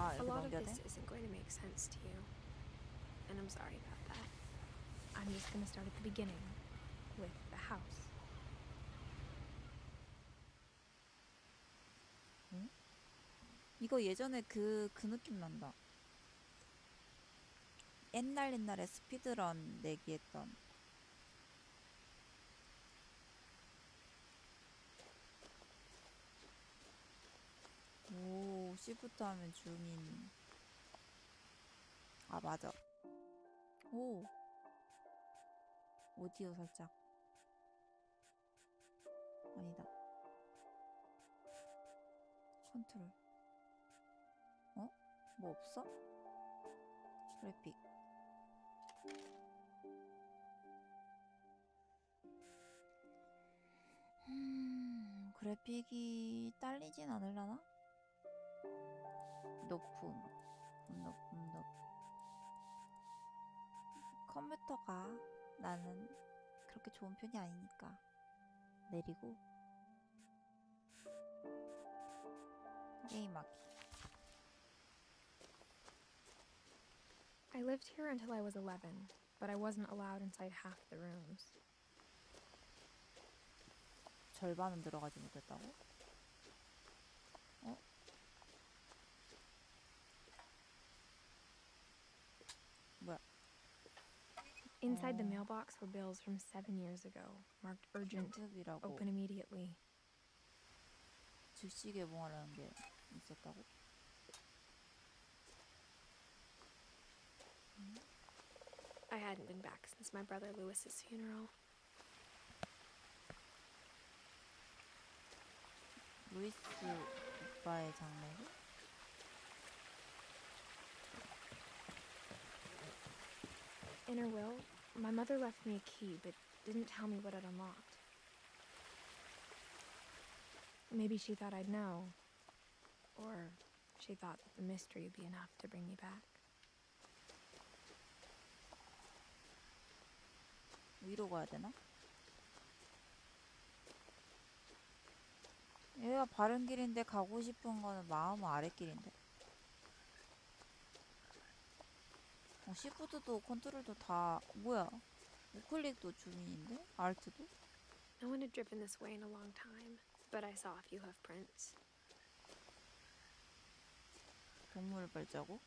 아, A 이렇게 lot of 넘겨야 this 돼? isn't going to make sense to you, and I'm sorry about that. I'm just going to start at the beginning with the house. 응? 이거 예전에 그 느낌 난다. 옛날에 스피드런 내기 했던. 오, 시프트 하면 줌인. 아, 맞아. 오. 오디오 살짝. 아니다. 컨트롤. 어? 뭐 없어? 그래픽. 그래픽이 딸리진 않을라나? 높음. 컴퓨터가 나는 그렇게 좋은 편이 아니니까 내리고 게임하기. I lived here until I was 11, but I wasn't allowed inside half the rooms. 절반은 들어가지 못했다고? 어? 뭐야? Inside the mailbox were bills from 7 years ago, marked urgent, 연습이라고 open immediately. 즉시 개봉하라는 게 있었다고? I hadn't been back since my brother Lewis's funeral. 루이스 오빠의 장례를? In her will, my mother left me a key, but didn't tell me what it unlocked. Maybe she thought I'd know. Or she thought that the mystery would be enough to bring me back. 위로 가야 되나? 여기가 바른 길인데 가고 싶은 거는 마음은 아랫길인데. 시프트도 컨트롤도 다 뭐야? 우클릭도 주민인데? 알트도? No one had driven this way in a long time, but I saw a few hoof prints. 동물 발자국?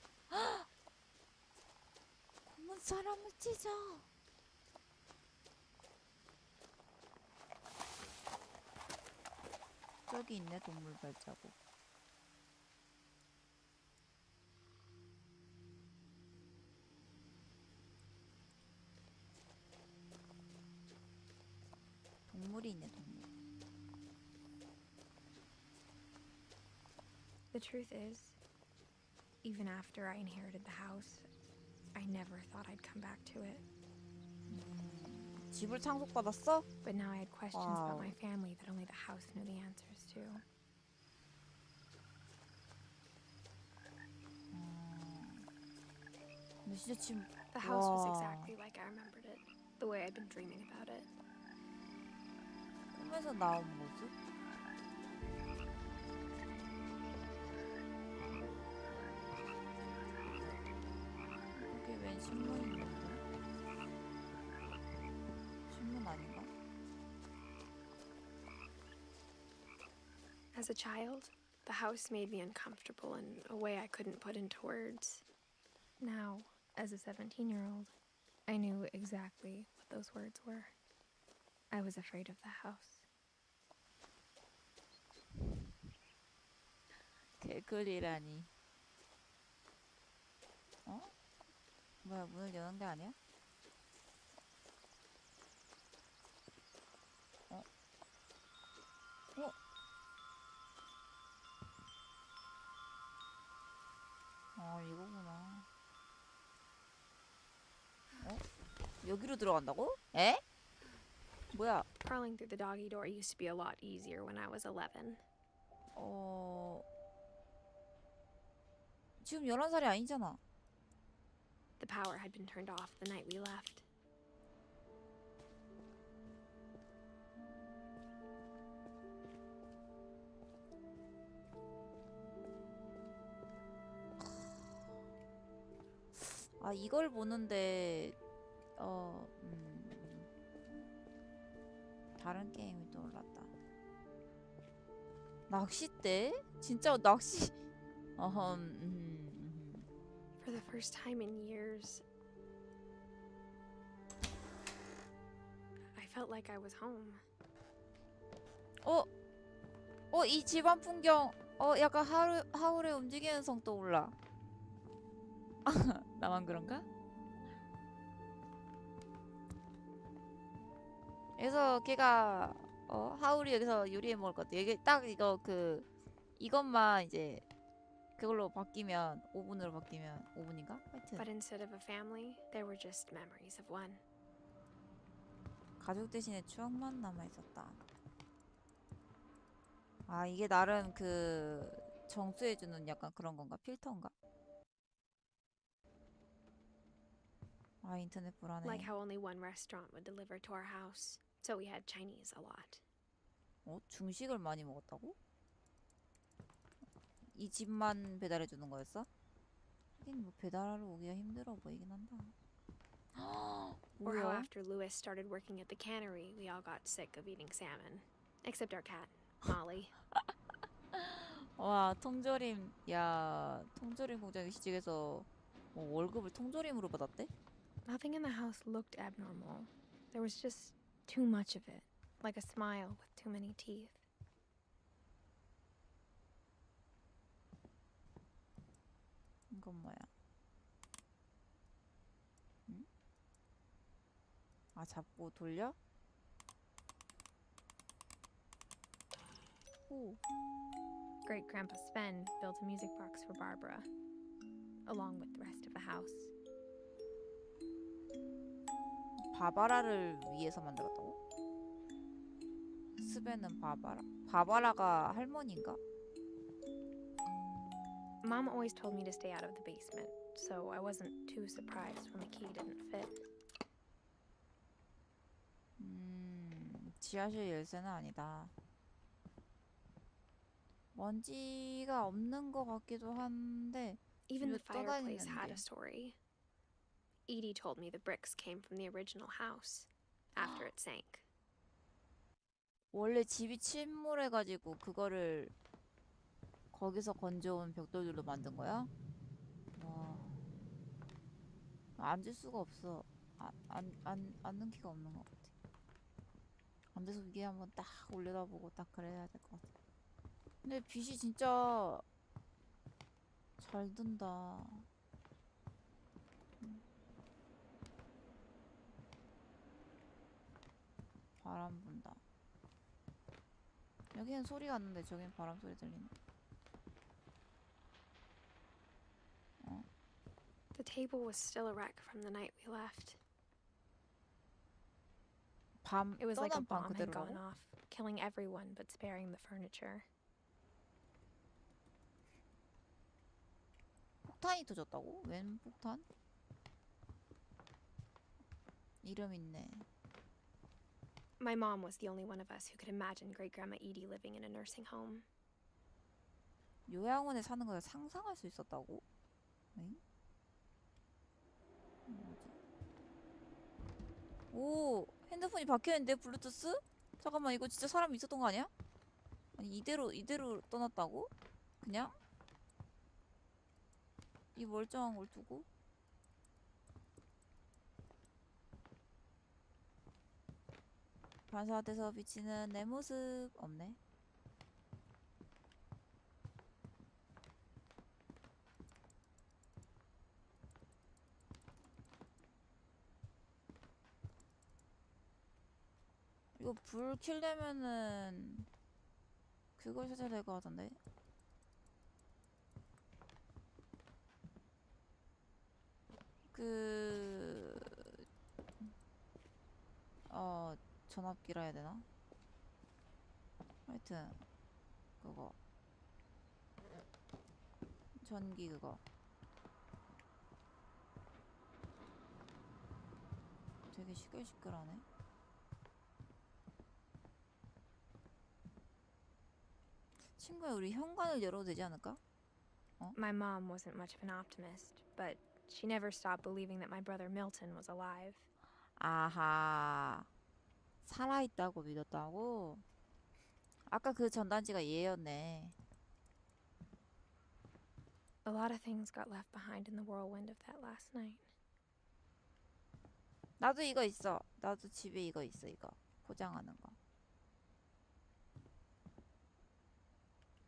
검은 사람을 찢어! 저기 있네, 동물 발자국. 동물이 있네, 동물. The truth is, even after I inherited the house, I never thought I'd come back to it. 집을 상속받았어? But now I had questions about my family that only the house knew the answers to. 근데 진짜 지금 The house was exactly like I remembered it, the way I'd been dreaming about it. 꿈에서 나온 모습? 이게 웬 신문인데? 신문 아닌가? As a child, the house made me uncomfortable in a way I couldn't put into words. Now, as a 17-year-old, I knew exactly what those words were. I was afraid of the house. 개글이라니. 어? 뭐야, 문을 여는 게 아니야? 어? 어? 이거구나. 어? 여기로 들어간다고? 에? 뭐야? Crawling through the doggy door used to be a lot easier when I was 11. 지금 11살이 아니잖아. The power had been turned off the night we left. 이걸 보는데 다른 게임이 떠올랐다. 낚싯대? 진짜 낚시? For the first time in years, I felt like I was home. 이 집안 풍경 약간 하울의 움직이는 성 떠올라. 나만 그런가? 그래서 걔가 하울이 여기서 요리해 먹을 것 같아. 이게 딱 이것만 이제 그걸로 바뀌면 오븐으로 바뀌면 오븐인가? 하여튼 But instead of a family, there were just memories of one. 가족 대신에 추억만 남아 있었다. 이게 나름 정수해주는 약간 그런 건가? 필터인가? 인터넷 불안해. Like how only one restaurant would deliver to our house, so we had Chinese a lot. 중식을 많이 먹었다고? 이 집만 배달해주는 거였어? 하긴 뭐 배달하러 오기가 힘들어 보이긴 한다. Or how 뭐야? after Louis started working at the cannery, we all got sick of eating salmon. Except our cat, Molly. 와, 통조림. 야, 통조림 공장에 시집해서 월급을 통조림으로 받았대? Nothing in the house looked abnormal. There was just too much of it, like a smile with too many teeth. 이건 뭐야? 응? 잡고 돌려? 오. Great Grandpa Sven built a music box for Barbara, along with the rest of the house. 바바라를 위해서 만들었다고? 스벤은 바바라가 할머니인가? Mom always told me to stay out of the basement, so I wasn't too surprised when the key didn't fit. 지하실 열쇠는 아니다. 먼지가 없는 것 같기도 한데 Even the 집에 fireplace had a 떠다니는데. story. Edie told me the bricks came from the original house after it sank. 원래 집이 침몰해가지고 그거를 거기서 건져온 벽돌들로 만든 거야? 와, 앉을 수가 없어. 앉는 키가 없는 것 같아. 앉아서 위에 한번 딱 올려다보고 딱 그래야 될 것 같아. 근데 빛이 진짜 잘 든다. 바람 분다. 여기는 소리가 안 나는데 저기는 바람 소리 들리네. The table was still a wreck from the night we left. 밤 It was like a 떠난 밤 bomb had gone 그대로라고? off, killing everyone but sparing the furniture. 폭탄이 터졌다고? 웬 폭탄? 이름 있네. My mom was the only one of us who could imagine Great Grandma Edie living in a nursing home. 요양원에 사는 걸 상상할 수 있었다고? 응? 뭐지? 오, 핸드폰이 박혀있는데 블루투스? 잠깐만, 이거 진짜 사람이 있었던 거 아니야? 아니 이대로 떠났다고? 그냥? 이 멀쩡한 걸 두고? 반사돼서 비치는 내 모습 없네. 이거 불 켜려면은 그걸 찾아야 될 것 같은데. 전압기라 해야 되나? 하여튼 그거 전기 그거 되게 시끌시끌하네. 친구야, 우리 현관을 열어도 되지 않을까? My mom wasn't much of an optimist, but She never stopped believing that my brother Milton was alive. 아하. 살아있다고 믿었다고? 아까 그 전단지가 얘였네. A lot of things got left behind in the whirlwind of that last night. 나도 이거 있어. 나도 집에 이거 있어. 이거 포장하는 거.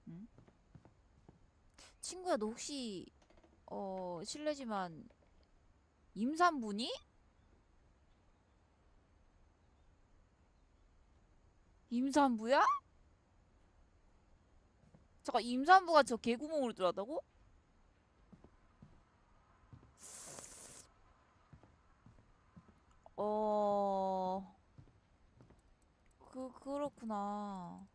응? 친구야, 너 혹시 실례지만 임산부니? 임산부야? 잠깐, 임산부가 저 개구멍으로 들어갔다고? 그렇구나.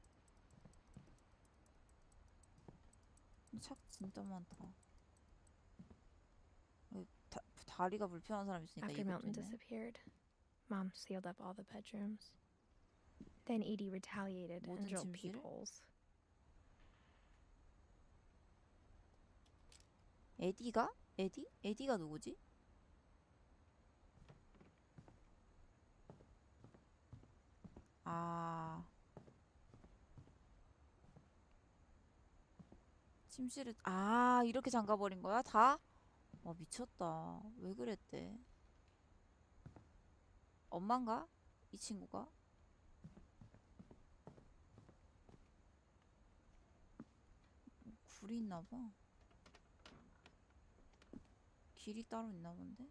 책 진짜 많다. 다리가 불편한 사람 있으니까 After 이것도 Milton 있네. disappeared, Mom sealed up all the bedrooms. Then Edie retaliated and 모든 drilled 침실을? peepholes. 에디가? 에디? 에디가 누구지? 아, 침실을 이렇게 잠가버린 거야? 다? 미쳤다. 왜 그랬대? 엄마인가? 이 친구가? 굴이 있나봐. 길이 따로 있나 본데?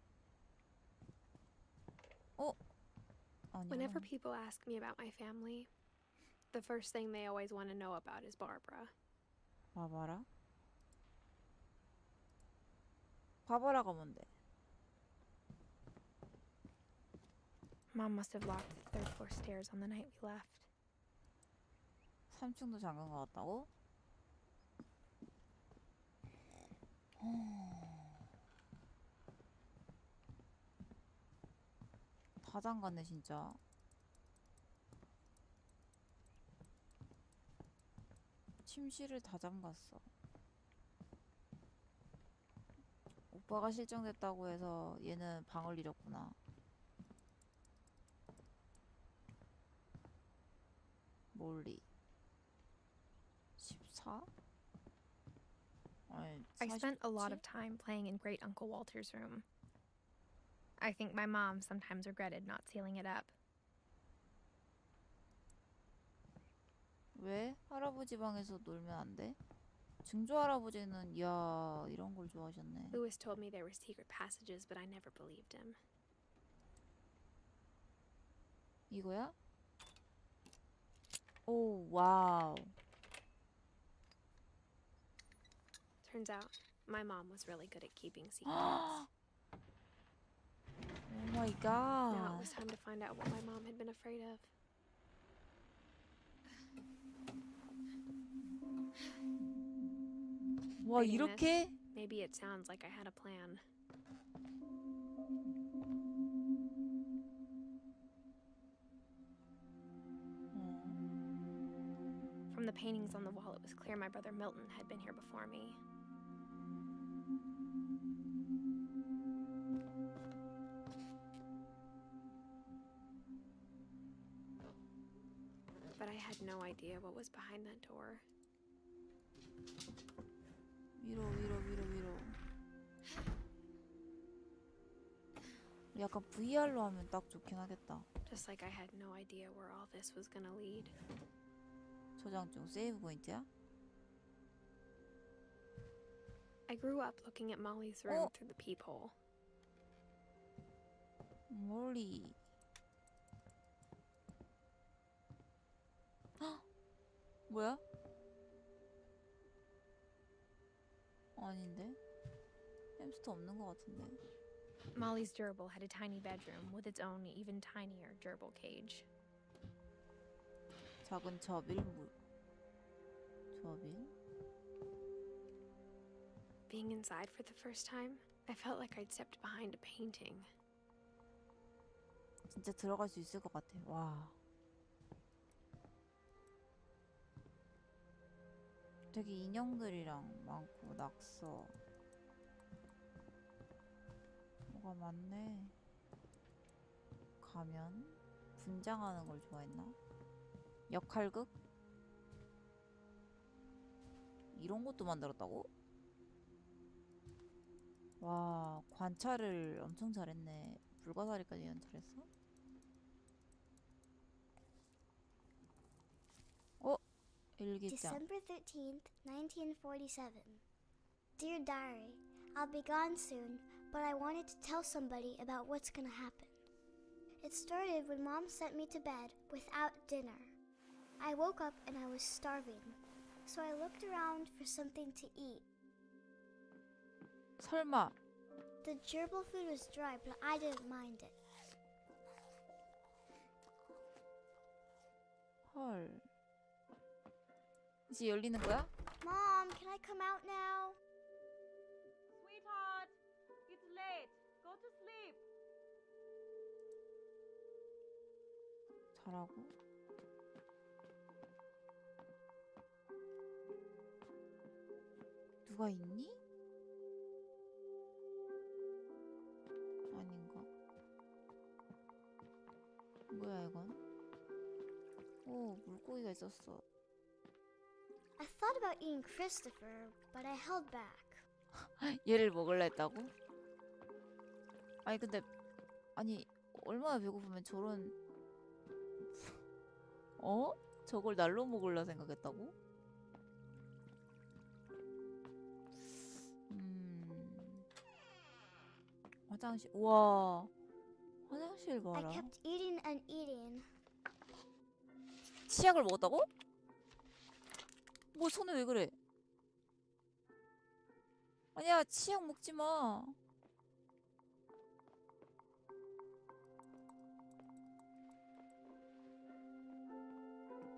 아니야. Whenever people ask me about my family, the first thing they always want to know about is Barbara. 봐봐라. 봐봐라가 뭔데? Mom must have locked the third floor stairs on the night we left. 3층도 잠근 것 같다고? 다 잠갔네 진짜. 침실을 다 잠갔어. 오빠가 실종됐다고 해서 얘는 방을 잃었구나. 몰리 14? 아니, I spent a lot 47? of time playing in Great Uncle Walter's room. I think my mom sometimes regretted not sealing it up. 왜? 할아버지 방에서 놀면 안 돼? 증조 할아버지는 이야 이런 걸 좋아하셨네. Louis told me there were secret passages, but I never believed him. 이거야? 오 와우. Turns out, my mom was really good at keeping secrets. 오 마이 Now it 갓. was time to find out what my mom had been afraid of. 와 Reading 이렇게? this, maybe it sounds like I had a plan. From the paintings on the wall, it was clear my brother Milton had been here before me. But I had no idea what was behind that door. 위로. 약간 VR로 하면 딱 좋긴 하겠다. Just like I had no idea where all this was gonna lead. 저장 중 세이브 포인트야? I grew up looking at Molly's room through the peephole. 몰리. 헉! 뭐야? 아닌데? 햄스터 없는 것 같은데. Molly's gerbil had a tiny bedroom with its own even tinier gerbil cage. 작은 저빌 저빌? Being inside for the first time, I felt like I'd stepped behind a painting. 진짜 들어갈 수 있을 것 같아. 와. 되게 인형들이랑 많고 낙서. 뭐가 많네. 가면 분장하는 걸 좋아했나? 역할극? 이런 것도 만들었다고? 와, 관찰을 엄청 잘했네. 불가사리까지 연출했어? 어? 일기장. December 13th, 1947. Dear Diary, I'll be gone soon, but I wanted to tell somebody about what's gonna happen. It started when Mom sent me to bed without dinner. I woke up and I was starving, so I looked around for something to eat. 설마 The gerbil food was dry, but I didn't mind it. 헐. 이제 열리는 거야? Mom, can I come out now? Sweetheart, it's late. Go to sleep. 자라고? 누가 있니? 아닌가? 뭐야 이건? 오, 물고기가 있었어. I thought about eating Christopher, but I held back. 얘를 먹을라 했다고? 아니 근데 아니 얼마나 배고프면 저런 어? 저걸 날로 먹을라 생각했다고? 화장실. 우와, 화장실 I 봐라. kept eating and eating. 치약을 먹었다고? 뭐 손에 왜 그래? 아니야, 치약 먹지 마.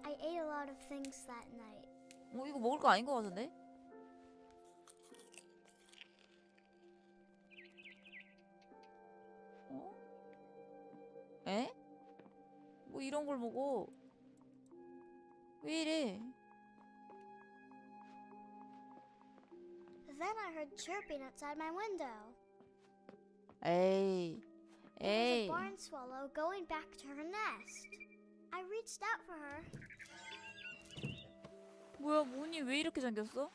I ate a lot of things that night. 이거 먹을 거 아닌 거 같은데? 어? 에? 뭐 이런 걸 먹어? 왜 이래? Then I heard chirping outside my window. 에이, It was a 에이. barn swallow going back to her nest. I reached out for her. 뭐야, 문이 왜 이렇게 잠겼어?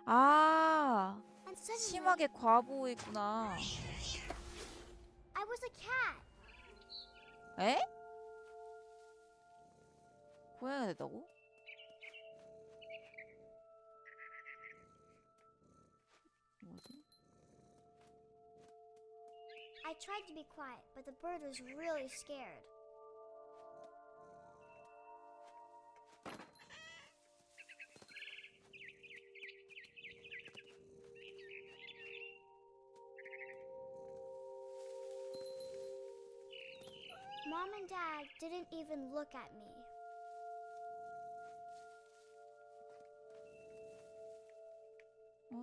아, And suddenly, 심하게 과보했구나. I was a cat. 에? 고양이가 됐다고? 뭐지? I tried to be quiet, but the bird was really scared. Mom and Dad didn't even look at me.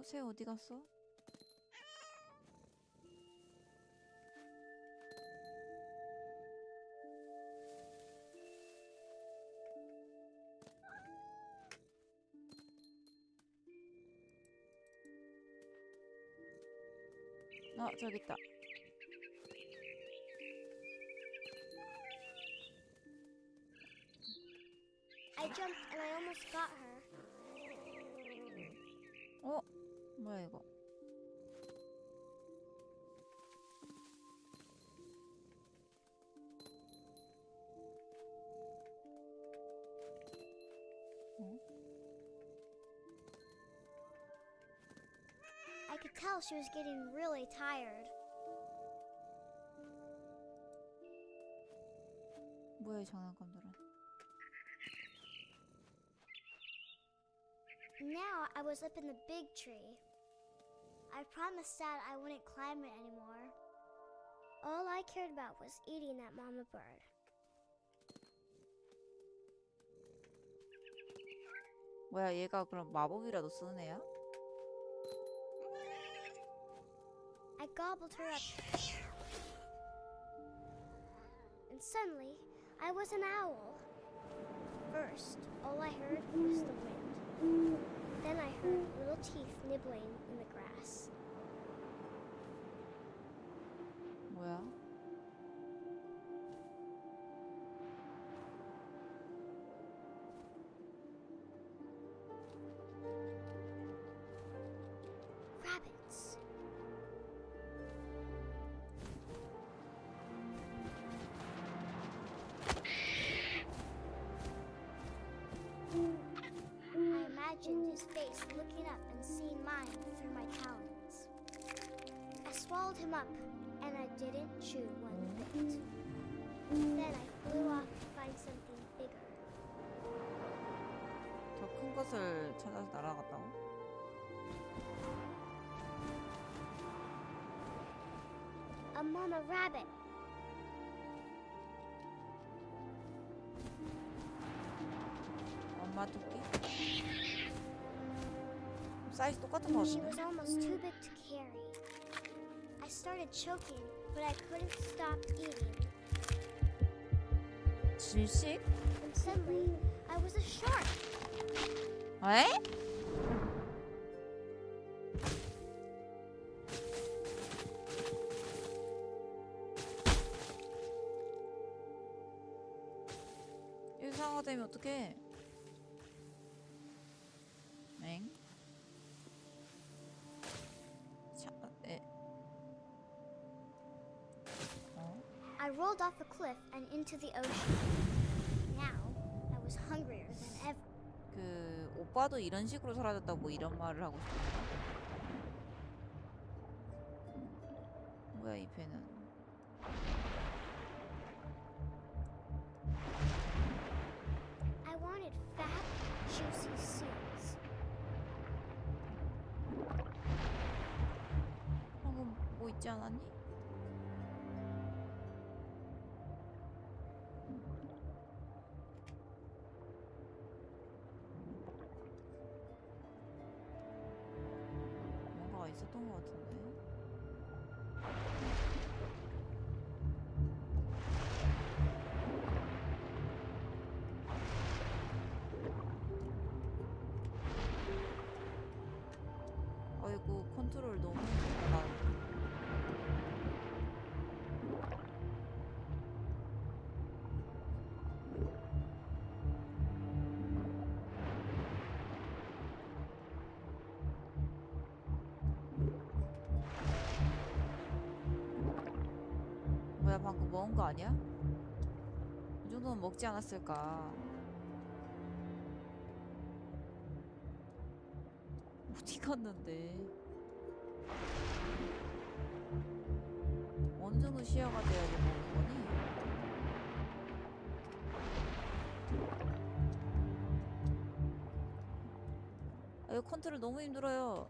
새 어디 갔어? 저기 있다. I jumped and I almost got her. 뭐야 이거? I could tell she was getting really tired. 뭐야 이 장난감들은? Now I was up in the big tree. I promised Dad I wouldn't climb it anymore. All I cared about was eating that mama bird. 뭐야 얘가 그럼 마법이라도 쓰는 애야? I gobbled her up. And suddenly, I was an owl. First, all I heard was the wind. Then I heard little teeth nibbling in the grass. his face looking up and seeing mine through my talons. I swallowed him up, and I didn't chew one bit. Then I flew off to find something bigger. 더 큰 것을 찾아서 날아갔다고? A mama rabbit. 엄마 토끼? 사이즈 똑같은 거 She 같은데? was almost too big to carry. I started choking, but I couldn't stop eating. 질식? And suddenly, I was a shark. 에? 이 상황가 되면 어떡해? 엥? 자, 에. 어? I rolled off a cliff and into the ocean. Now, I was hungrier than ever. 그 오빠도 이런 식으로 사라졌다고 이런 말을 하고 싶어. 뭐야 이 배는? I wanted fat, juicy seals. 방금 뭐 있지 않았니? 뭔가가 있었던 것 같은데. 아이고 컨트롤 너무 힘들다. 난. 뭐야 방금 먹은 거 아니야? 이 정도는 먹지 않았을까? 어디 갔는데? 어느 정도 시야가 돼야지 먹는 거니? 아, 이거 컨트롤 너무 힘들어요.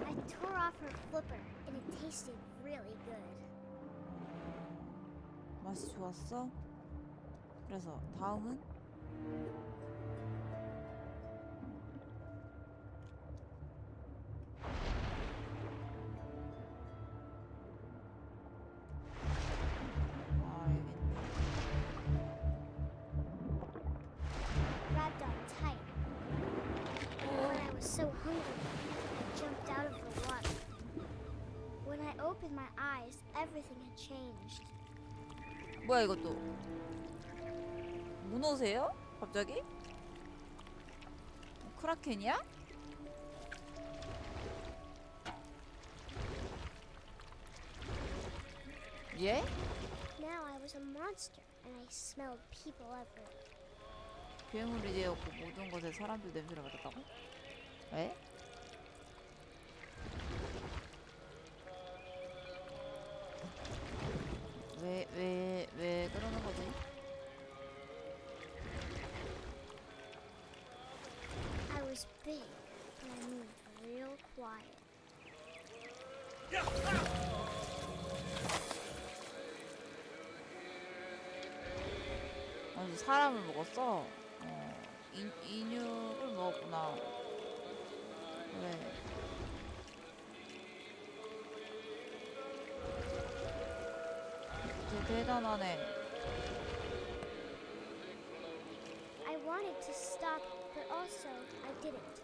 I tore off her flipper, and it tasted really good. 맛이 좋았어? 그래서 다음은? 아 여기 있네. Grabbed on tight. When I was so hungry, I jumped out of the water. When I opened my eyes, everything had changed. 뭐야 이것도? 문어세요? 갑자기? 크라켄이야? 예? Now I was a monster, and I smelled people everywhere. 괴물이 되었고 모든 것에 사람들 냄새를 맡았다고? 에? 왜 그러는 거지? I was big, but I moved real quiet. 아니 사람을 먹었어? 인육을 먹었구나. 그래. 대단하네. I wanted to stop, but also I didn't.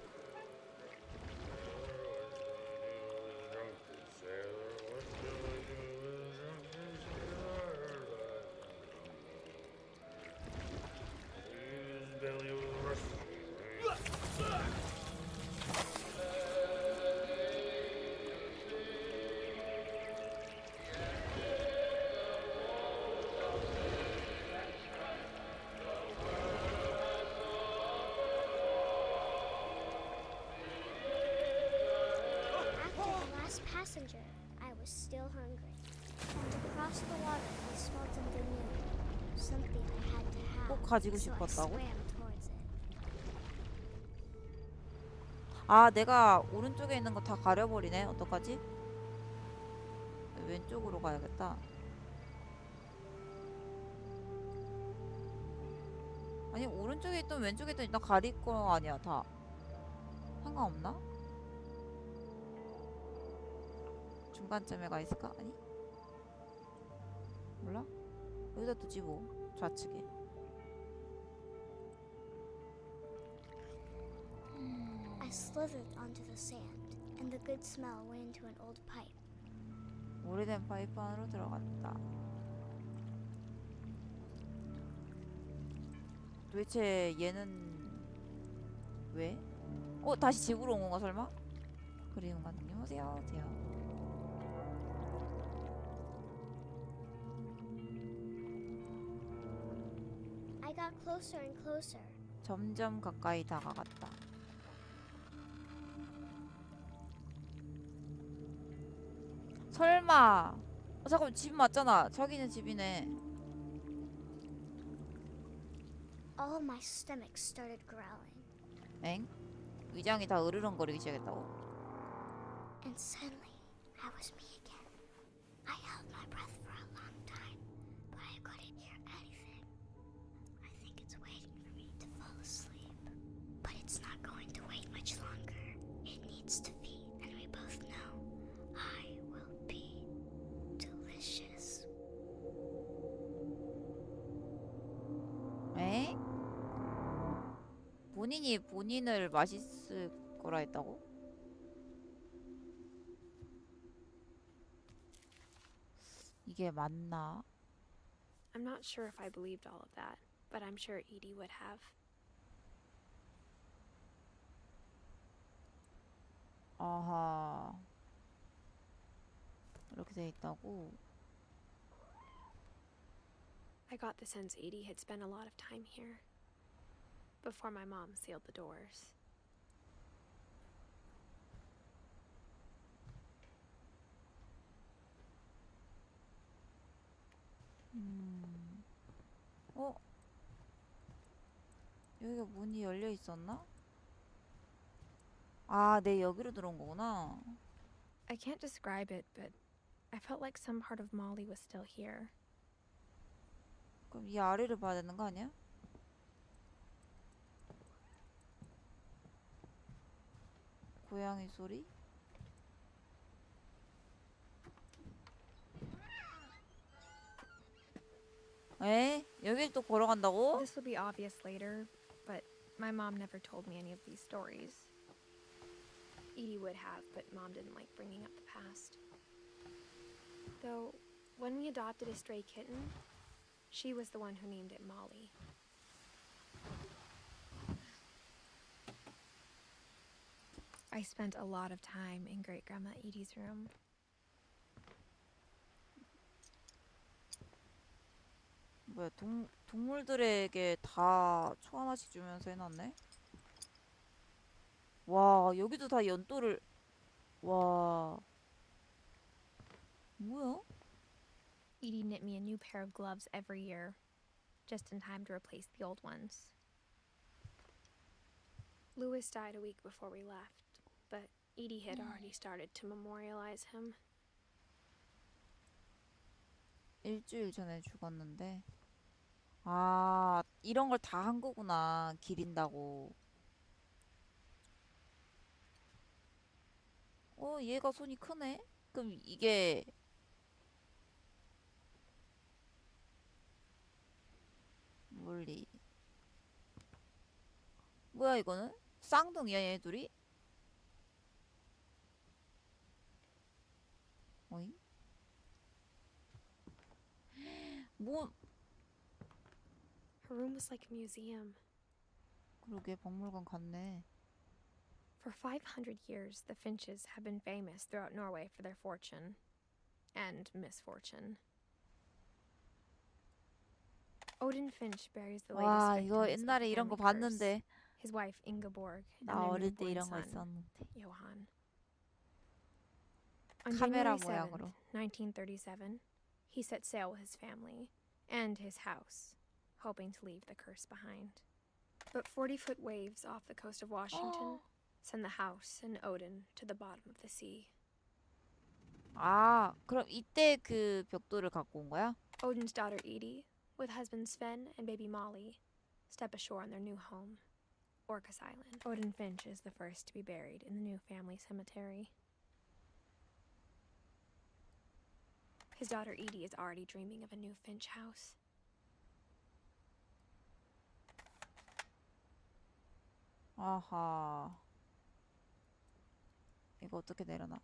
was still hungry. And across the water, I smelled something new. Something I had to have. 꼭 가지고 So I 싶었다고? swam towards it. 아, 내가 오른쪽에 있는 거 다 가려버리네. 어떡하지? 왼쪽으로 가야겠다. 아니, 오른쪽에 있든 왼쪽에 있든 일단 가릴 거 아니야, 다. 상관없나? 중간쯤에 가 있을까? 아니? 몰라? 여기다 두지 뭐. 좌측에. I slithered onto the sand, and the good smell went into an old pipe. 오래된 파이프 안으로 들어갔다. 도대체 얘는 왜? 다시 집으로 온 건가 설마? 그리운 감독님 오세요. 오세요. I got closer and closer. 점점 가까이 다가갔다. 설마. 잠깐만, 집 맞잖아. 자기네 집이네. All my stomach started growling, 엥? 위장이 다 으르렁거리기 시작했다고? and suddenly I was me again. I held my breath for a long time, but I couldn't hear anything. I think it's waiting for me to fall asleep, but it's not going to wait much longer. It needs to feed, and we both know I will be delicious. 에? 본인이 본인을 맛있을 거라 했다고? 이게 맞나? I'm not sure if I believed all of that, but I'm sure Edie would have. 아하. 이렇게 돼 있다고? I got the sense Edie had spent a lot of time here before my mom sealed the doors. 여기가 문이 열려 있었나? 아, 내 여기로 들어온 거구나. I can't describe it, but I felt like some part of Molly was still here. 그럼 이 아래를 봐야 되는 거 아니야? 고양이 소리? 에? 여길 또 걸어간다고? This will be obvious later, but my mom never told me any of these stories. Edie would have, but Mom didn't like bringing up the past. Though, when we adopted a stray kitten, she was the one who named it Molly. I spent a lot of time in Great-Grandma Edie's room. 뭐야, 동물들에게 다 초 하나씩 주면서 해놨네? 와, 여기도 다 연도를. 와. 뭐야? Edie knit me a new pair of gloves every year, just in time to replace the old ones. Louis died a week before we left, but Edie had already started to memorialize him. 일주일 전에 죽었는데. 아, 이런 걸 다 한 거구나. 기린다고. 얘가 손이 크네? 그럼 이게 물리. 뭐야 이거는? 쌍둥이야 얘 둘이? 어잉? 뭐? Her room was like a museum. 그러게 박물관 같네. For 500 years, the Finches have been famous throughout Norway for their fortune and misfortune. Odin Finch buries the latest 와, victims 이거 of 옛날에 the 이런 거 family curse. 봤는데. His wife Ingeborg and 나 their 어릴 때 newborn 이런 거 son 있었는데. Johan. On 카메라 January 7th, 모양으로. 1937, he set sail with his family and his house, hoping to leave the curse behind. But 40-foot waves off the coast of Washington send the house and Odin to the bottom of the sea. 아, 그럼 이때 그 벽돌을 갖고 온 거야? Odin's daughter Edie, with husband Sven and baby Molly, step ashore on their new home, Orcas Island. Odin Finch is the first to be buried in the new family cemetery. His daughter Edie is already dreaming of a new Finch house. 아하. 이거 어떻게 내려놔?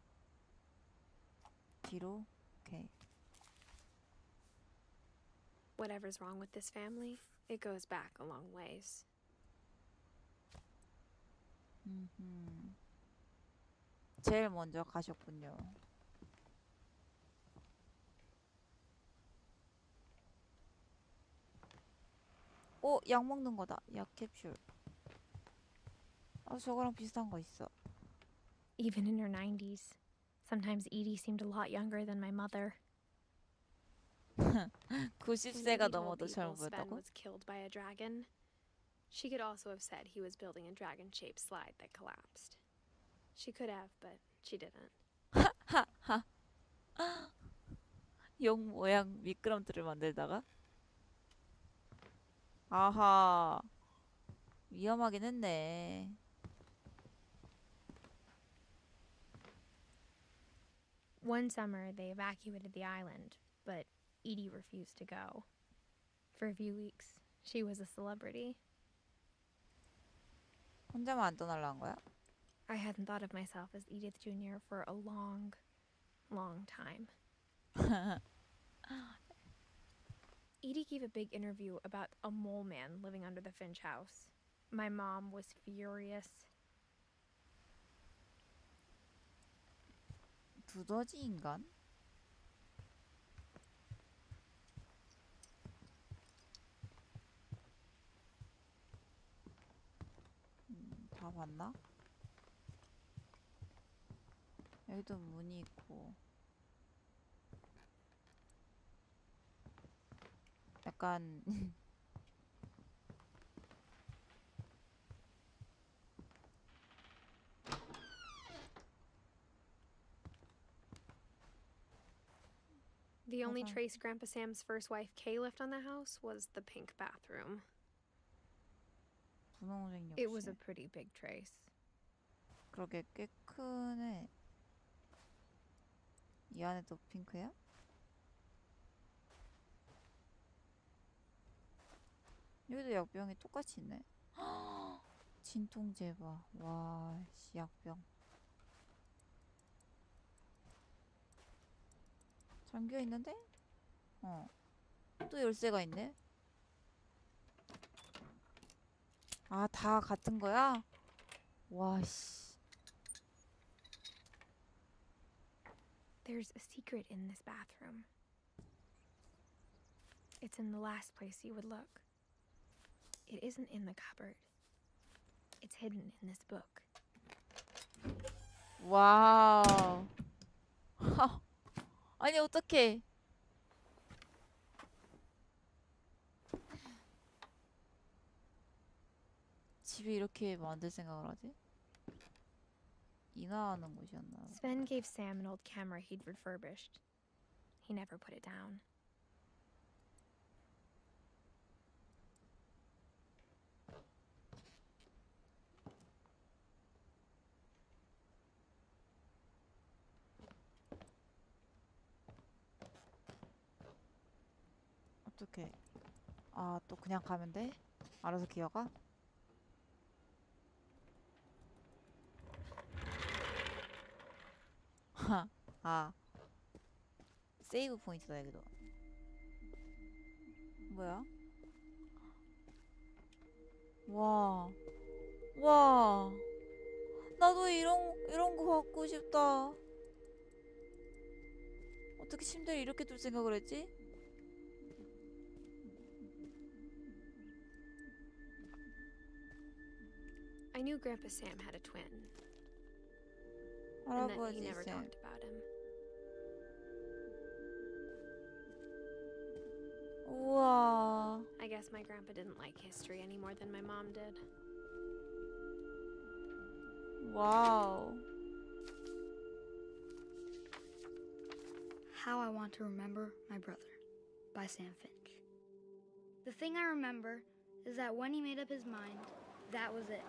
뒤로? 오케이. Whatever's wrong with this family, it goes back a long ways. 제일 먼저 가셨군요. 오, 약 먹는 거다. 약 캡슐. 아, 저거랑 비슷한 거 있어. Even in her 90s, sometimes Edie seemed a lot younger than my mother. When 90세가 Edie told 넘어도 people 젊어 Sven 보였다고? was killed by a dragon, she could also have said he was building a dragon-shaped slide that collapsed. She could have, but she didn't. 용 모양 미끄럼틀을 만들다가? 아하. 위험하긴 했네. One summer, they evacuated the island, but Edie refused to go. For a few weeks, she was a celebrity. 혼자만 안 떠날라는 거야? I hadn't thought of myself as Edith Jr. for a long, long time. Edie gave a big interview about a mole man living under the Finch house. My mom was furious. 두더지 인간? 다 봤나? 여기도 문이 있고 약간 The only Okay. trace Grandpa Sam's first wife Kay left on the house was the pink bathroom. 분홍색 It was a 욕실. pretty big trace. 그러게 꽤 크네. 이 안에도 핑크야? 여기도 약병이 똑같이 있네. 진통제 봐. 와, 씨, 약병. 잠겨 있는데? 어. 또 열쇠가 있네. 아, 다 같은 거야? 와, 씨. There's a secret in this bathroom. It's in the last place you would look. It isn't in the cupboard. It's hidden in this book. 와우. 아니, 어떡해. 집에 이렇게 만들 생각을 하지? 인화하는 곳이었나? Sven gave Sam an old camera he'd refurbished. He never put it down. 어떡해. 아, 또 그냥 가면 돼? 알아서 기어가? 아, 세이브 포인트다 여기도. 뭐야? 와, 와, 나도 이런 거 갖고 싶다. 어떻게 침대를 이렇게 둘 생각을 했지? I knew Grandpa Sam had a twin, and that he 할아버지 never 쌤. talked about him. guess my grandpa didn't like history any more than my mom did. 와우. How I Want to Remember My Brother by Sam Finch. The thing I remember is that when he made up his mind, that was it.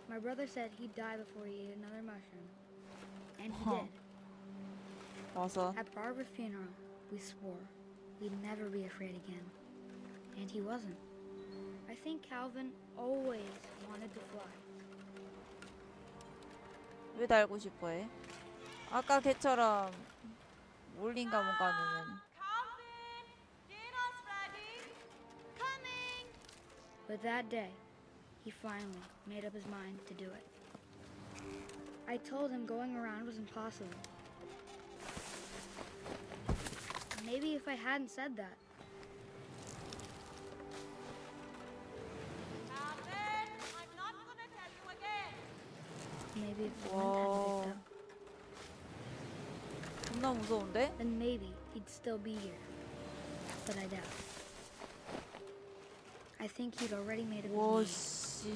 My brother said he'd die before he ate another mushroom. And he did. 와서 At Barbara's funeral, we swore we'd never be afraid again. And he wasn't. I think Calvin always wanted to fly. 왜 달고 싶어해? 아까 걔처럼 몰린가 뭔가 아니면 Calvin, dinner's ready. Coming. But that day, he finally made up his mind to do it. I told him going around was impossible. Maybe if I hadn't said that, Calvin, I'm not gonna tell you again. maybe if the Whoa. wind hadn't picked up, 존나 무서운데? then maybe he'd still be here. But I doubt. I think he'd already made up his mind. 와씨.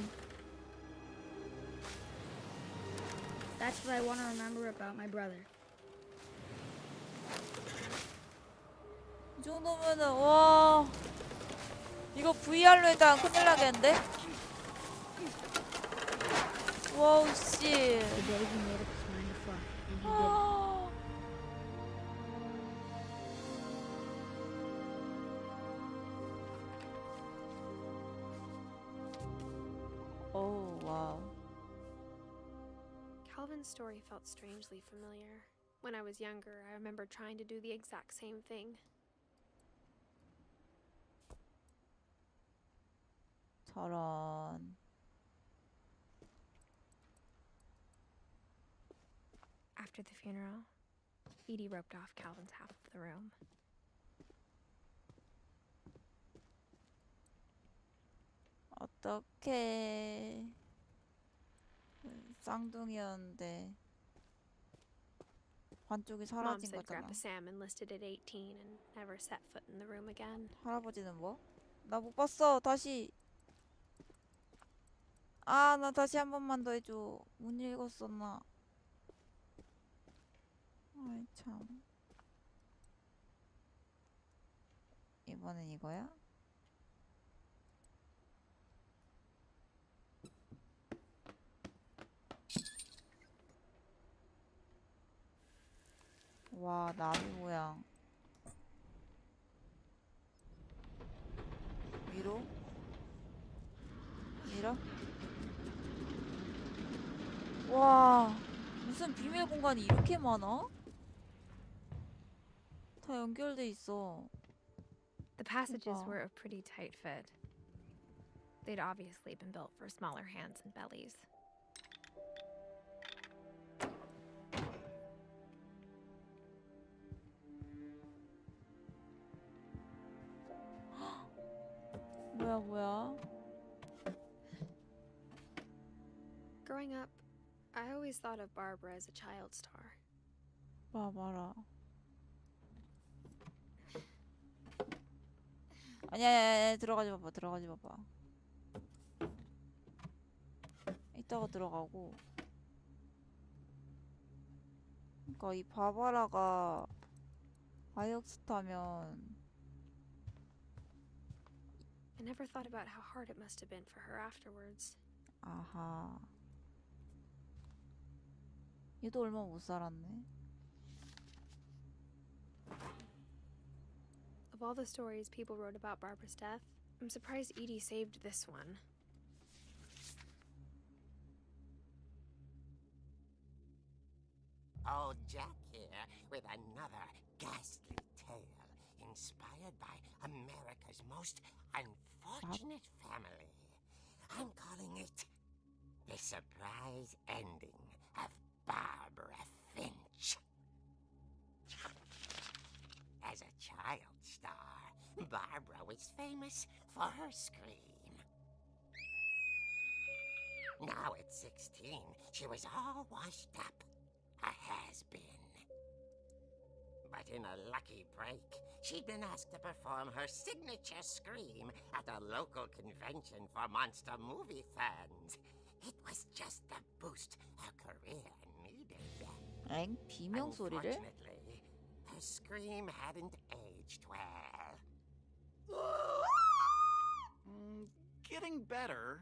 That's what I want to remember about my brother. 이 정도면은 와 이거 VR로 일단 큰일 나겠는데? 와우 씨. The day he made up his mind to fly, and he did. 오 와우. Calvin's story felt strangely familiar. When I was younger, I remember trying to do the exact same thing. 저런. After the funeral, Edie roped off Calvin's half of the room. 어떡해. 쌍둥이였는데 반쪽이 Mom 사라진 said 거잖아. Grandpa Sam enlisted at 18 and never set foot in the room again. 할아버지는 뭐? 나 못 봤어. 다시. 아, 나 다시 한 번만 더 해줘. 못 읽었어, 나. 아이, 참. 이번엔 이거야? 와, 나비 모양. 위로? 밀어? 와, 무슨 비밀 공간이 이렇게 많아? 다 연결돼 있어. The passages Wow. were a pretty tight fit. They'd obviously been built for smaller hands and bellies. 뭐야, 뭐야? Growing up, I always thought of Barbara as a child star. 봐봐라. 아니야, 들어가지 마봐, 들어가지 마봐. 이따가 들어가고. 그러니까 이 바바라가 아이옥스타면 I never thought about how hard it must have been for her afterwards. 아하. 얘도 얼마 못 살았네. Of all the stories people wrote about Barbara's death, I'm surprised Edie saved this one. Old Jack here with another ghastly tale inspired by America's most unfortunate family. I'm calling it The Surprise Ending of Barbara Finch. As a child star, Barbara was famous for her scream. Now at 16, she was all washed up. A has-been. But in a lucky break, she'd been asked to perform her signature scream at a local convention for monster movie fans. It was just the boost her career needed. 엥? 비명 소리를? Unfortunately, her scream hadn't aged well. Getting better.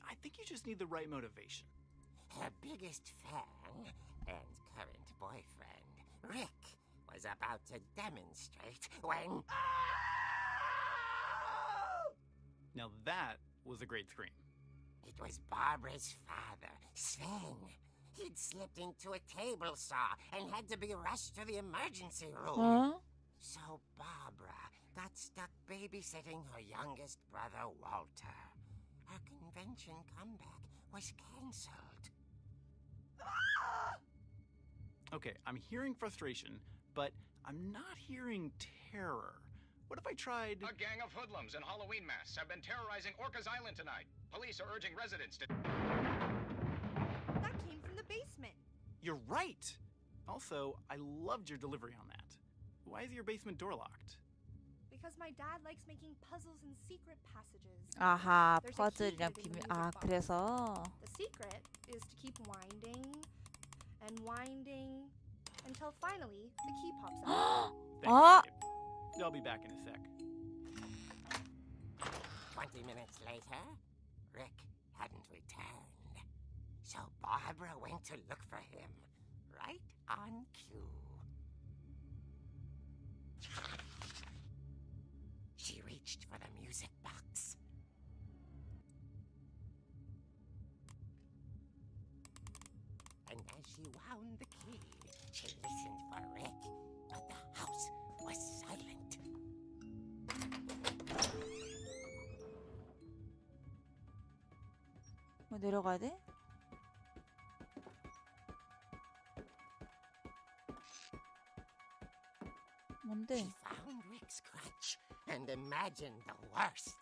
I think you just need the right motivation. Her biggest fan and current boyfriend, Rick, was about to demonstrate when... Now that was a great scream. It was Barbara's father, Sven. He'd slipped into a table saw and had to be rushed to the emergency room. 어? So Barbara got stuck babysitting her youngest brother, Walter. Her convention comeback was cancelled. Okay, I'm hearing frustration, but I'm not hearing terror. What if I tried... A gang of hoodlums in Halloween masks have been terrorizing Orcas Island tonight. Police are urging residents to... That came from the basement. You're right! Also, I loved your delivery on that. Why is your basement door locked? Because my dad likes making puzzles and secret passages. 아하, There's a key 퍼즐이랑 hidden in 비밀. the 아, music box. 그래서. The secret is to keep winding and winding until finally the key pops out. Thanks, 아! babe. I'll be back in a sec. 20 minutes later, Rick hadn't returned. So Barbara went to look for him, right on cue. She reached for the music box. And as she wound the key, she listened for Rick, but the house was silent. 뭐 내려가야 돼? 뭔데? She found Rick's crutch and imagined the worst.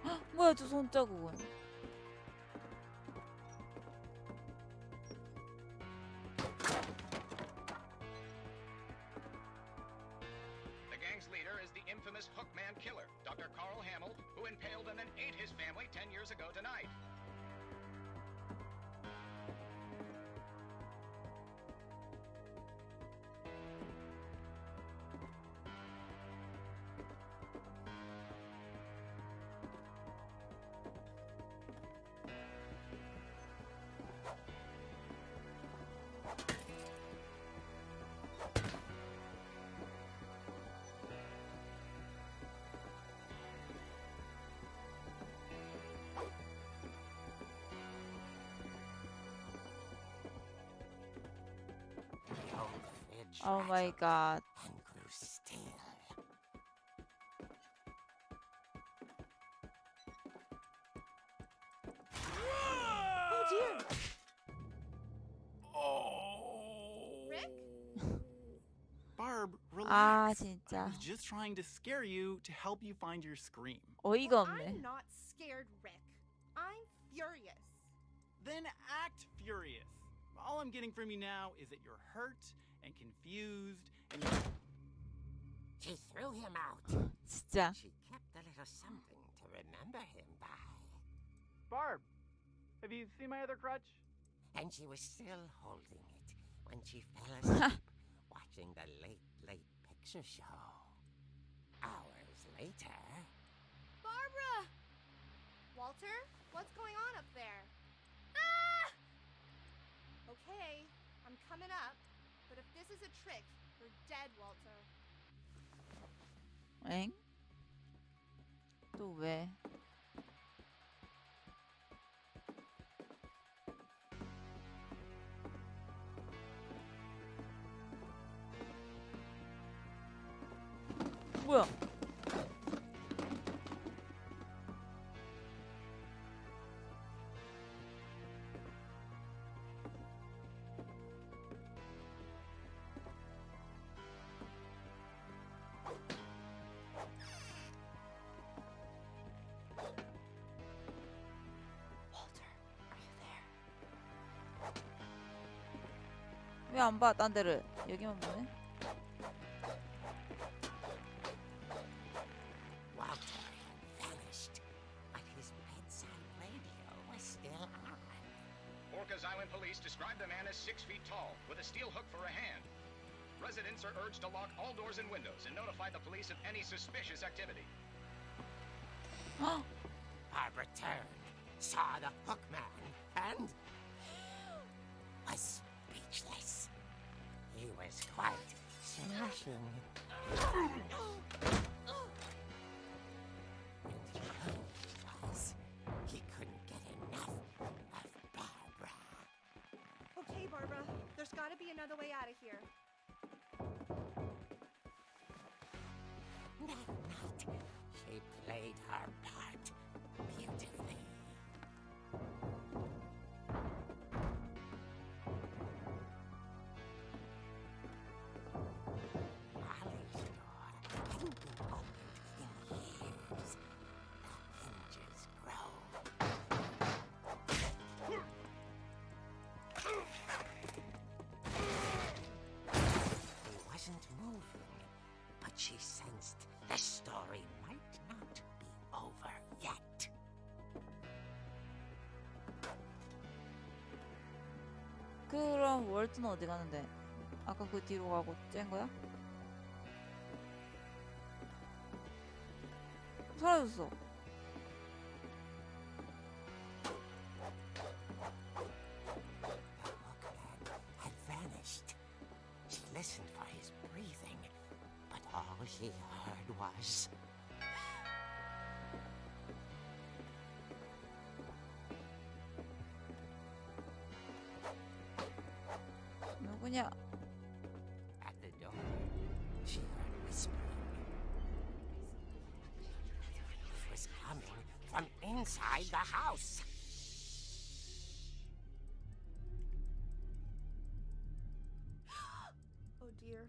헉, 뭐야 저 손자국은? The gang's leader is the infamous Hookman killer, Dr. Carl Hamill, who impaled and then ate his family 10 years ago tonight. The old fridge Oh my rattled god. and grew still. Oh dear! Oh! Rick? Barb, 아 relax. I 진짜 was just trying to scare you to help you find your scream. 어이가 Well, 없네. I'm not scared, Rick. I'm furious. Then act furious. All I'm getting from you now is that you're hurt and confused and you're... She threw him out. 진짜. She kept a little something to remember him by. Barb, have you seen my other crutch? And she was still holding it when she fell asleep watching the late picture show. Hours later, Barbara! Walter, what's going on up there? Ah! Okay, I'm coming up, but if this is a trick, you're dead, Walter. 엥? 또 왜? 뭐야? Walter, are you there? 왜 안 봐? 딴 데를. 여기만 보네. Walter had vanished, but his bedside radio was still on. Orcas Island police describe the man as 6 feet tall, with a steel hook for a hand. Residents are urged to lock all doors and windows and notify the police of any suspicious activity. Barbara turned, saw the hook man, and was speechless. He was quite smashing. And he couldn't get enough of Barbara. Okay, Barbara, there's gotta be another way out of here. That night, she played her part beautifully. Molly's door hadn't been opened in years. The hinges groaned. He wasn't moving, but she sensed the story might not be over yet. 그럼 월트는 어디 가는데? 아까 그 뒤로 가고 짠 거야? 사라졌어. The hookman had vanished. She listened for his breathing, but all she heard was... 누구냐? At the door, she heard whispering. It was coming from inside the house. Oh dear.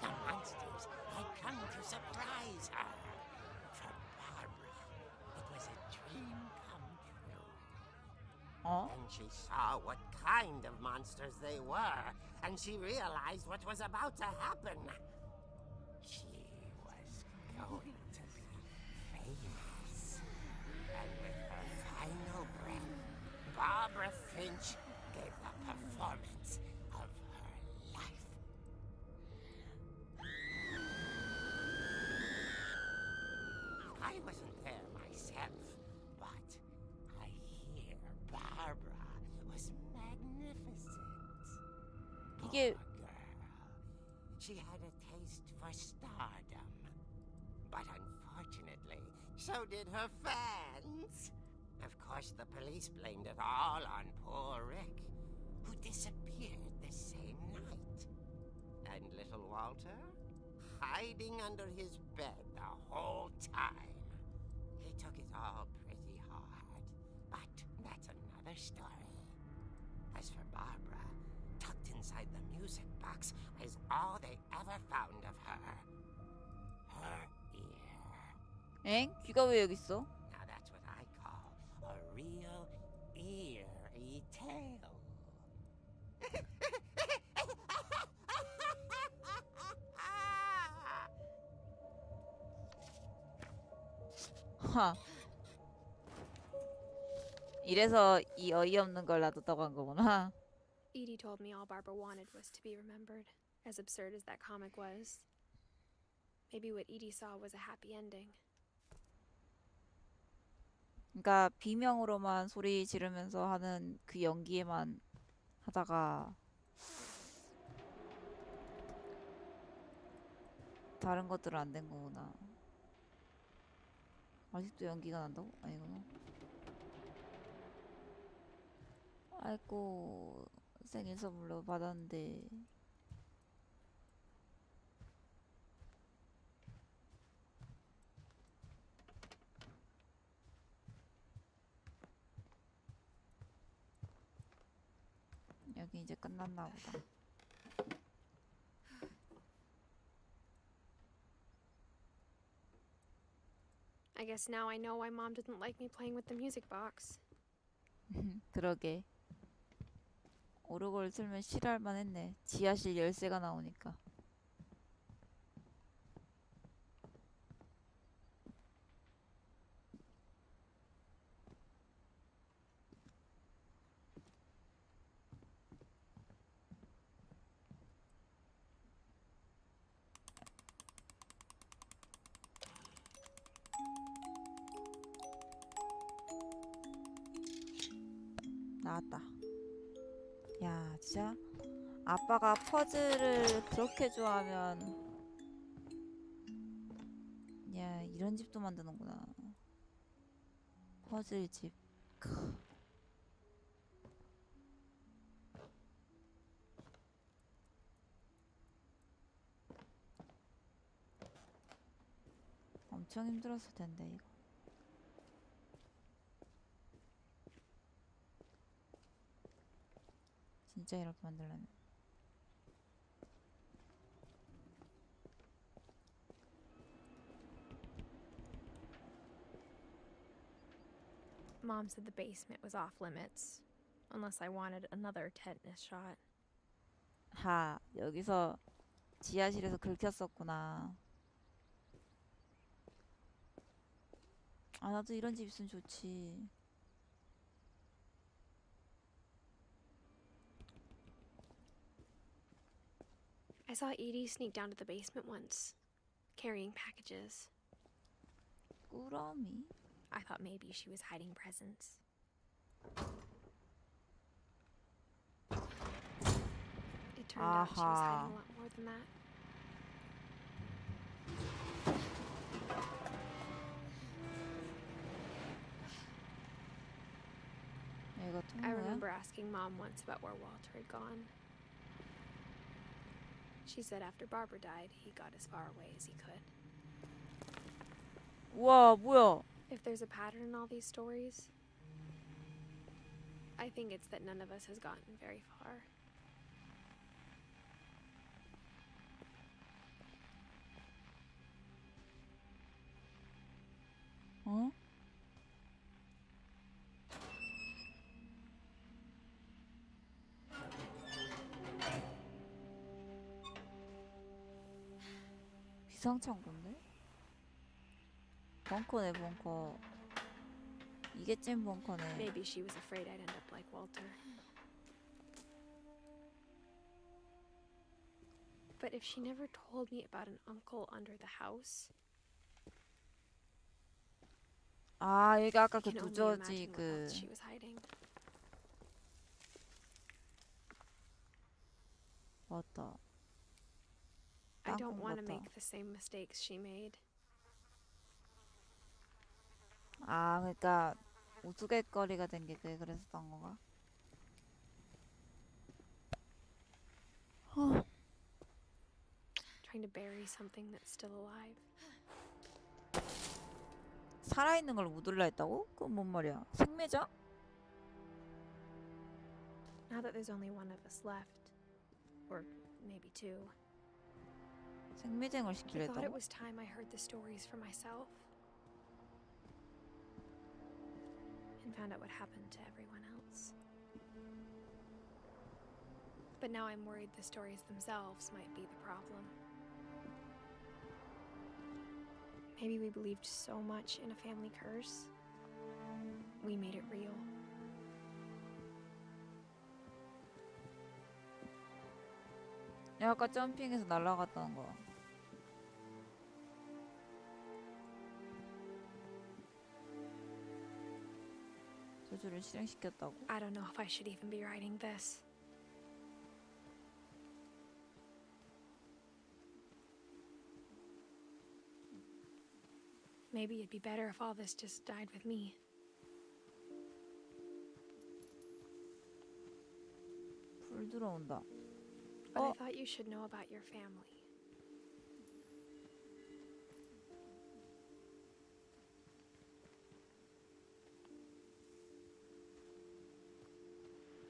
The monsters had come to surprise her. For Barbara, it was a dream come true. 어? Then she saw what kind of monsters they were, and she realized what was about to happen. She was going to be famous. And with her final breath, Barbara Finch gave the performance of her life. I wasn't there myself, but I hear Barbara was magnificent. 이게- Poor girl. She had a taste for stardom. But unfortunately, so did her fans. Of course, the police blamed it all on poor Rick, who disappeared the same night. And little Walter, hiding under his bed the whole time. He took it all pretty hard, but that's another story. As for Barbara, tucked inside the music box is all they ever found of her. Her ear. 엥? 귀가 왜 여기 있어? Now that's what I call a real eerie tale. 하. 이래서 이 어이없는 걸 놔뒀다고 한 거구나. Edie told me all Barbara wanted was to be remembered, as absurd as that comic was. Maybe what Edie saw was a happy ending. 그러니까 비명으로만 소리 지르면서 하는 그 연기에만 하다가 다른 것들은 안 된 거구나. 아직도 연기가 난다고? 아니구나. 아이고 생일 선물로 받았는데 여기 이제 끝났나 보다. I guess now I know why Mom didn't like me playing with the music box. 그러게. 오르골 틀면 싫어할 만했네. 지하실 열쇠가 나오니까. 나왔다. 야, 진짜 아빠가 퍼즐을 그렇게 좋아하면 야, 이런 집도 만드는구나. 퍼즐집. 엄청 힘들었을 텐데 이거. 진짜 이렇게 만들려면. Mom said the basement was off limits, unless I wanted another tetanus shot. 하, 여기서 지하실에서 긁혔었구나. 아, 나도 이런 집 있으면 좋지. I saw Edie sneak down to the basement once, carrying packages. 꾸러미? I thought maybe she was hiding presents. It turned out she was hiding a lot more than that. 이거 I 통로야? remember asking Mom once about where Walter had gone. She said after Barbara died, he got as far away as he could. 우와, 뭐야? If there's a pattern in all these stories, I think it's that none of us has gotten very far. 어? 비상창고인데? 벙커네, 벙커. 이게 찐 벙커네. Maybe she was afraid I'd end up like Walter. But if she never told me about an uncle under the house, 아, 여기 아까 I 그 can only 두저지 imagine what 그 else she was hiding. 맞다. I don't 땅콩 want to 같다. make the same mistakes she made. 아, 그러니까 우스갯거리가 된 게 그게 그랬었던 건가? Trying to bury something that's still alive. 살아있는 걸 묻으려 했다고? 그건 뭔 말이야? 생매장? Now that there's only one of us left, or maybe two, 생매장을 I 시키려 thought it 했다고? was time I heard the stories for myself and found out what happened to everyone else. But now I'm worried the stories themselves might be the problem. Maybe we believed so much in a family curse, we made it real. 내가 아까 점핑해서 날아갔다는 거. 저주를 실행시켰다고? I don't know if I should even be writing this. Maybe it'd be better if all this just died with me. 불 들어온다. But I 어? thought you should know about your family.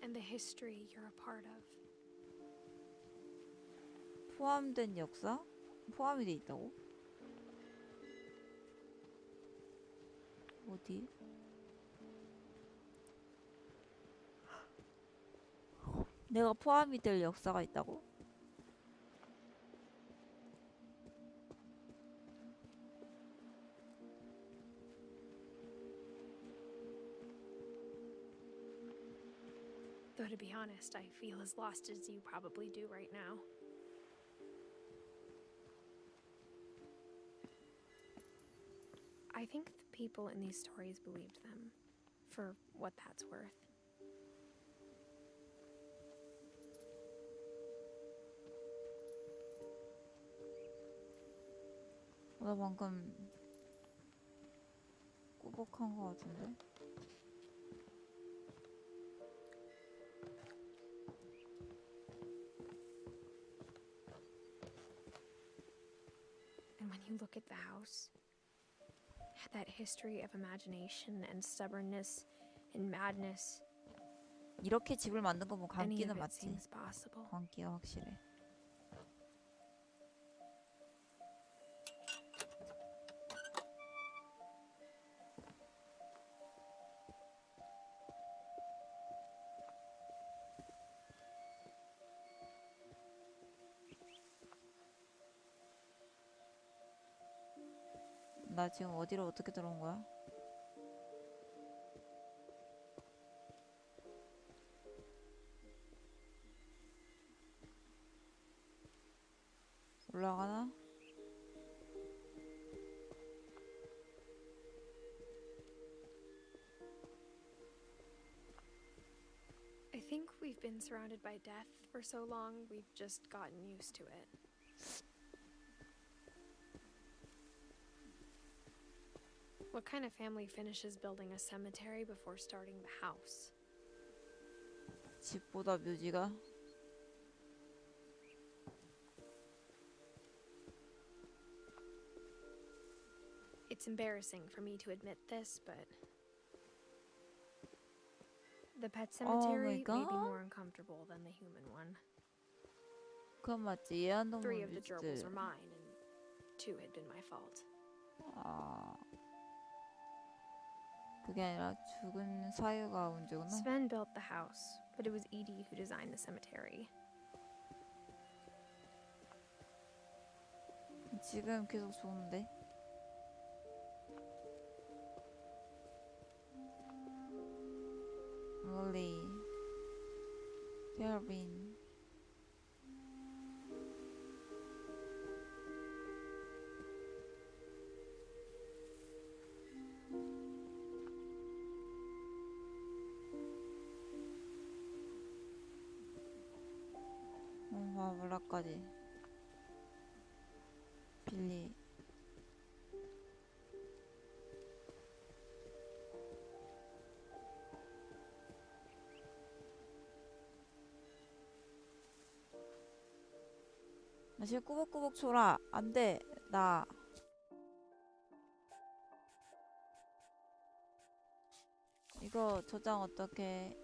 And the history you're a part of. 포함된 역사? 포함이 돼 있다고? 어디? 내가 포함이 될 역사가 있다고? Though to be honest, I feel as lost as you probably do right now. I think the people in these stories believed them, for what that's worth. 나 방금 꾸벅한 거 같은데? And when you look at the house, that history of imagination and stubbornness and madness, 이렇게 집을 만든 거 보면 any 광기는 of it 맞지? seems possible. 광기가 확실해. 나 지금 어디로 어떻게 들어온 거야? 올라가나? I think we've been surrounded by death for so long, we've just gotten used to it. What kind of family finishes building a cemetery before starting the house? 집보다 묘지가? It's embarrassing for me to admit this, but the pet cemetery may be God. more uncomfortable than the human one. 그건 맞지. 애완동물 3 of the gerbils 묘지들. were mine, and 2 had been my fault. 아, 그게 아니라 죽은 사유가 문제구나. Sven built the house, but it was Edie who designed the cemetery. 지금 계속 좋은데. Molly, Kelvin. 몰라까지. 빌리. 나 지금 꾸벅꾸벅 쳐라. 안 돼. 나. 이거 저장 어떻게?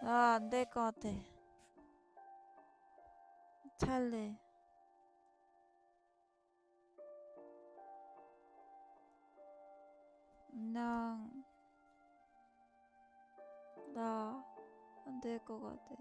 아, 안 될 것 같아. 찰리. 그냥 나 안 될 것 같아.